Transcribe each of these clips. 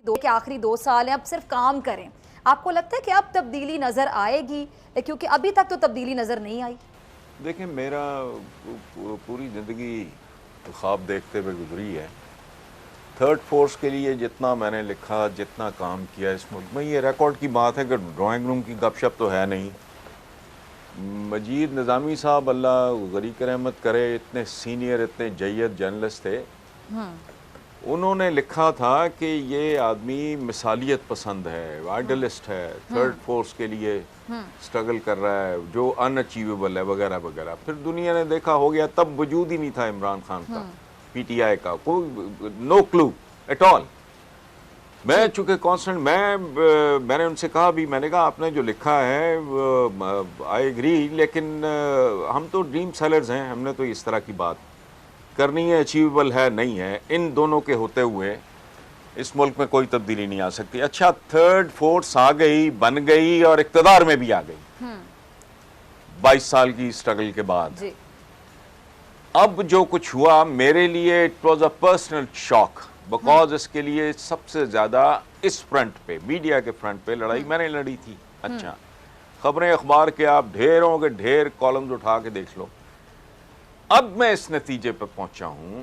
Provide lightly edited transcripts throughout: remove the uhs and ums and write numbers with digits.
दो के आखिरी 2 साल हैं, अब सिर्फ काम करें। आपको लगता है कि अब तब्दीली नज़र आएगी, क्योंकि अभी तक तो तब्दीली नज़र नहीं आई? देखिए, मेरा पूरी ज़िंदगी ख्वाब देखते हुए गुजरी है। थर्ड फोर्स के लिए जितना मैंने लिखा, जितना काम किया इस मुल्क में, ये रिकॉर्ड की बात है कि ड्राइंग रूम की गपशप तो है नहीं। मजीद निज़ामी साहब, अल्लाह ग़रीक़ रहमत करे, इतने सीनियर, इतने जय्यद जर्नलिस्ट थे। उन्होंने लिखा था कि ये आदमी मिसालियत पसंद है, आइडलिस्ट है, थर्ड फोर्स के लिए स्ट्रगल कर रहा है, जो अनअचीवेबल है, वगैरह वगैरह। फिर दुनिया ने देखा, हो गया, तब वजूद ही नहीं था इमरान खान का, पीटीआई का, कोई नो क्लू एट ऑल। मैं चूंकि कांस्टेंट, मैंने उनसे कहा भी, मैंने कहा आपने जो लिखा है आई एग्री, लेकिन हम तो ड्रीम सेलर्स हैं, हमने तो इस तरह की बात करनी है, अचीवेबल है नहीं है। इन दोनों के होते हुए इस मुल्क में कोई तब्दीली नहीं आ सकती। अच्छा, थर्ड फोर्स आ गई, बन गई और इक़्तिदार में भी आ गई 22 साल की स्ट्रगल के बाद जी। अब जो कुछ हुआ मेरे लिए it was a personal shock, because इसके लिए सबसे ज्यादा इस फ्रंट पे, मीडिया के फ्रंट पे लड़ाई मैंने लड़ी थी। अच्छा, खबरें अखबार के आप ढेरों के ढेर कॉलम्स उठा के देख लो। अब मैं इस नतीजे पर पहुंचा हूं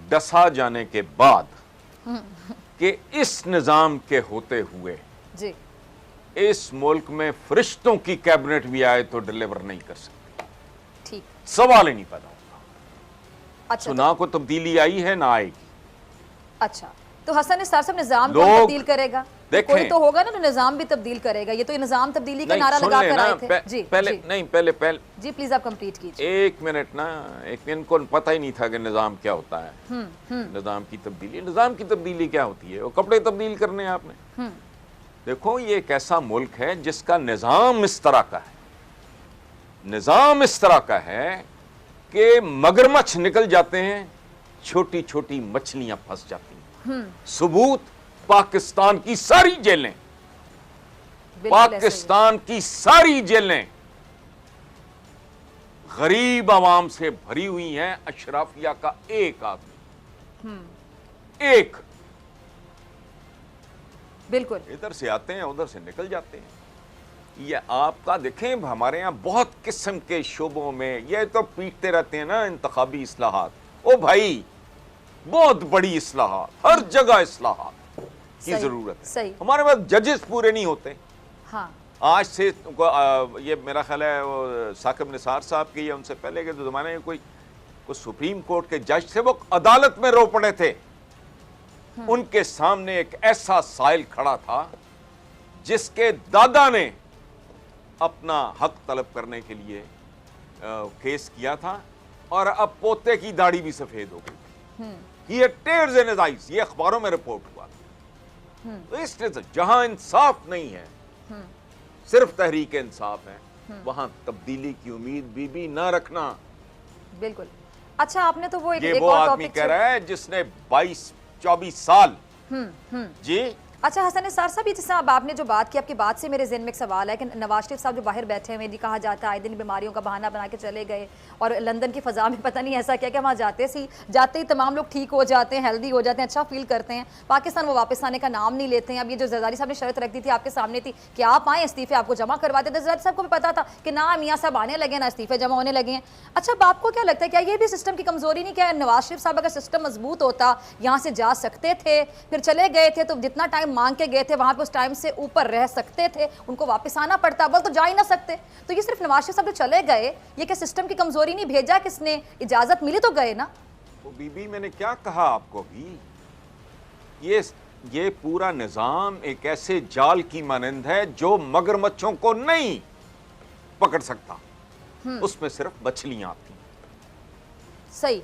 डसा जाने के बाद कि इस निजाम के होते हुए जी। इस मुल्क में फरिश्तों की कैबिनेट भी आए तो डिलीवर नहीं कर सकती। ठीक, सवाल ही नहीं पैदा होगा। अच्छा, तो ना को तब्दीली आई है ना आएगी। अच्छा, तो हसन निसार साहब, निजाम कौन तब्दील करेगा? कोई तो होगा ना, तो निजाम भी तब्दील करेगा। ये तो ये निजाम तब्दीली का नारा लगा कर आए थे जी। पहले जी। नहीं, पहले जी प्लीज आप कंप्लीट कीजिए। एक मिनट ना, एक इनको पता ही नहीं था कि निजाम क्या होता है। निजाम की तब्दीली, निजाम की तब्दीली क्या होती है? वो कपड़े तब्दील करने हैं आपने। देखो, ये एक ऐसा मुल्क है जिसका निजाम इस तरह का है, निजाम इस तरह का है कि मगरमच्छ निकल जाते हैं, छोटी छोटी मछलियां फंस जाती हैं। सबूत पाकिस्तान की सारी जेलें, पाकिस्तान की सारी जेलें गरीब आवाम से भरी हुई हैं। अशराफिया का एक आदमी, एक, बिल्कुल, इधर से आते हैं उधर से निकल जाते हैं। ये आपका देखें, हमारे यहां बहुत किस्म के शोबों में ये तो पीटते रहते हैं ना, इंतखाबी इस्लाहात। ओ भाई, बहुत बड़ी इस्लाहात, हर जगह इस्लाहात की जरूरत है। हमारे पास जजेस पूरे नहीं होते। हाँ। आज से ये मेरा ख्याल है साकिब निसार साहब की या उनसे पहले के जमाने में कोई सुप्रीम कोर्ट के जज थे, वो अदालत में रो पड़े थे। उनके सामने एक ऐसा साइल खड़ा था जिसके दादा ने अपना हक तलब करने के लिए केस किया था, और अब पोते की दाढ़ी भी सफेद हो गई। ये टेयर्स इन हिज आईज, ये अखबारों में रिपोर्ट हुआ। तो इसलिए जहां इंसाफ नहीं है, सिर्फ तहरीक इंसाफ है, वहां तब्दीली की उम्मीद भी ना रखना। बिल्कुल। अच्छा, आपने तो वो एक वो आदमी कह रहा है जिसने 22-24 साल जी। अच्छा हसन निसार साहब, जैसे अब आपने जो बात की, आपकी बात से मेरे ज़हन में एक सवाल है कि नवाज शरीफ साहब जो बाहर बैठे हुए जी, कहा जाता है आए दिन बीमारियों का बहाना बना के चले गए, और लंदन की फ़ज़ा में पता नहीं ऐसा क्या कि वहाँ जाते ही तमाम लोग ठीक हो जाते हैं, हेल्दी हो जाते हैं, अच्छा फील करते हैं। पाकिस्तान वो वापस आने का नाम नहीं लेते हैं। अब ये जो जरदारी साहब ने शर्त रख दी थी, आपके सामने थी कि आप आएँ, इस्तीफ़े आपको जमा करवाते थे। जरदारी साहब को भी पता था कि ना मियाँ साहब आने लगे, ना इस्तीफ़े जमा होने लगे हैं। अच्छा, अब आपको क्या लगता है, क्या ये भी सिस्टम की कमज़ोरी नहीं? क्या नवाज शरीफ साहब अगर सिस्टम मजबूत होता, यहाँ से जा सकते थे, फिर चले गए थे, तो जितना टाइम मांग के गए थे वहां पे उस टाइम से ऊपर रह सकते थे, उनको वापस आना पड़ता, बल तो जा ही ना सकते। तो ये सिर्फ नवाज शरीफ साहब जो चले गए, ये क्या सिस्टम की कमजोरी नहीं? भेजा किसने? इजाजत मिली तो गए ना। वो बीबी, मैंने क्या कहा आपको भी, ये पूरा निजाम एक ऐसे जाल की मानंद है जो मगरमच्छों को नहीं पकड़ सकता, उसमें सिर्फ मछलियां आती। सही।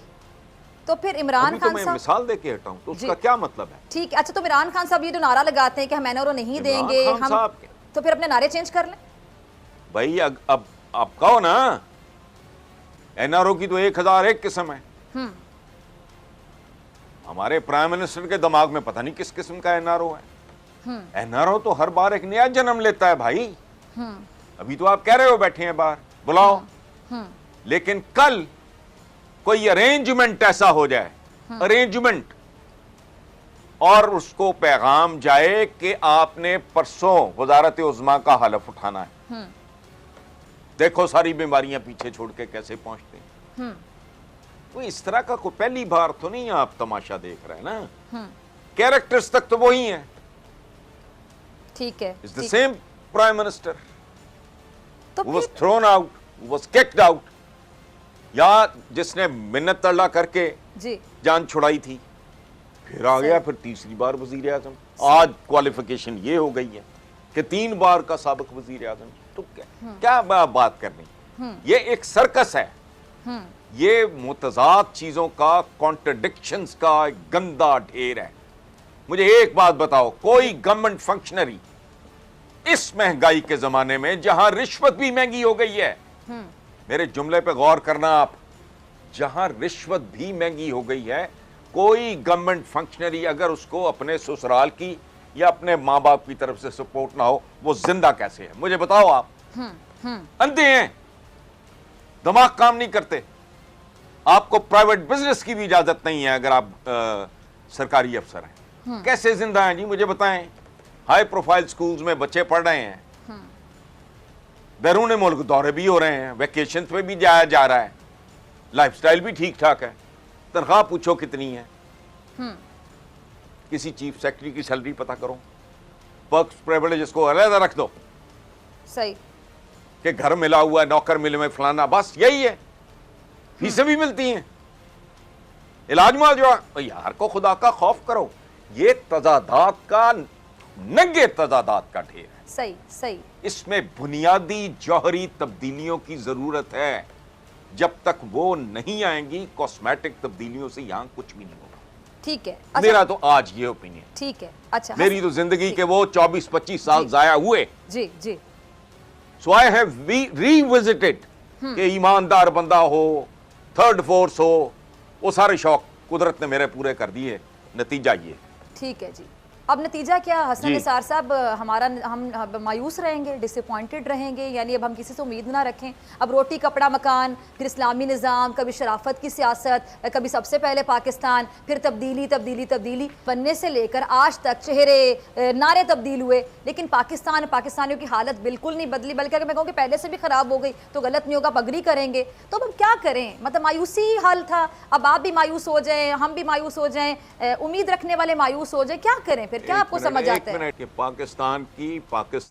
तो फिर इमरान खान साहब, मिसाल देके हटाऊं तो उसका क्या मतलब है? ठीक है। अच्छा, तो इमरान खान साहब ये जो नारा लगाते हैं कि हम एनआरओ नहीं देंगे, हम तो फिर अपने नारे चेंज कर लें भाई। अब आप कहो ना, एनआरओ की तो 1001 किस्म है। हमारे प्राइम मिनिस्टर के दिमाग में पता नहीं किस किस्म का एनआरओ है। एनआरओ तो हर बार एक नया जन्म लेता है भाई। अभी तो आप कह रहे हो बैठे हैं बाहर, बुलाओ, लेकिन कल कोई अरेंजमेंट ऐसा हो जाए, अरेंजमेंट, और उसको पैगाम जाए कि आपने परसों वजारत उज़्मा का हलफ उठाना है। देखो सारी बीमारियां पीछे छोड़ के कैसे पहुंचते हैं। तो इस तरह का कोई पहली बार तो नहीं आप तमाशा देख रहे हैं ना। कैरेक्टर्स तक तो वही हैं। ठीक है, it's the same prime minister तो was thrown out, was kicked out, या जिसने मिन्नत तल्ला करके जी जान छुड़ाई थी, फिर आ गया, फिर तीसरी बार वजीर आजम। आज क्वालिफिकेशन ये हो गई है कि 3 बार का साबिक वजीर आजम। तो क्या बात करनी, ये एक सर्कस है, ये मुतजाद चीजों का, कॉन्ट्रडिक्शंस का एक गंदा ढेर है। मुझे एक बात बताओ, कोई गवर्नमेंट फंक्शनरी इस महंगाई के जमाने में, जहां रिश्वत भी महंगी हो गई है, मेरे जुमले पे गौर करना आप, जहां रिश्वत भी महंगी हो गई है, कोई गवर्नमेंट फंक्शनरी अगर उसको अपने ससुराल की या अपने मां बाप की तरफ से सपोर्ट ना हो, वो जिंदा कैसे है? मुझे बताओ आप। अंधे हैं, दिमाग काम नहीं करते। आपको प्राइवेट बिजनेस की भी इजाजत नहीं है अगर आप सरकारी अफसर हैं। कैसे जिंदा हैं जी, मुझे बताएं। हाई प्रोफाइल स्कूल्स में बच्चे पढ़ रहे हैं, बैरून मुल्क दौरे भी हो रहे हैं, वेकेशन पे भी जाया जा रहा है, लाइफस्टाइल भी ठीक ठाक है। तनख्वाह पूछो कितनी है, किसी चीफ सेक्रेटरी की सैलरी पता करो, पर्क्स प्रिविलेजेस को अलग रख दो, सही कि घर मिला हुआ है, नौकर मिले में फलाना, बस यही है। फीसें भी मिलती हैं, इलाज मुआवजा, यार को खुदा का खौफ करो। ये तजादात का, नंगे तजादात का ढेर है। सही सही। इसमें बुनियादी जौहरी तब्दीलियों की जरूरत है। जब तक वो नहीं आएंगी, कॉस्मेटिक तब्दीलियों से यहां कुछ भी नहीं होगा। ठीक है, मेरा तो आज ये ओपिनियन। ठीक है, अच्छा। मेरी तो जिंदगी के वो 24-25 साल जाया हुए। जी जी। सो आई हैव रीविजिटेड कि ईमानदार बंदा हो, थर्ड फोर्स हो, वो सारे शौक कुदरत ने मेरे पूरे कर दिए। नतीजा ये। ठीक है जी। अब नतीजा क्या हसन जी। निसार साहब, हम मायूस रहेंगे, डिसअपॉइंटेड रहेंगे, यानी अब हम किसी से उम्मीद ना रखें। अब रोटी कपड़ा मकान, फिर इस्लामी निज़ाम, कभी शराफत की सियासत, कभी सबसे पहले पाकिस्तान, फिर तब्दीली तब्दीली तब्दीली, बनने से लेकर आज तक चेहरे नारे तब्दील हुए, लेकिन पाकिस्तान, पाकिस्तानियों की हालत बिल्कुल नहीं बदली, बल्कि अगर मैं कहूँ कि पहले से भी ख़राब हो गई तो गलत नहीं होगा, पगड़ी करेंगे। तो अब हम क्या करें? मतलब मायूसी हाल था, अब आप भी मायूस हो जाएं, हम भी मायूस हो जाएं, उम्मीद रखने वाले मायूस हो जाए, क्या करें फिर? क्या आपको समझ आता है? एक मिनट, कि पाकिस्तान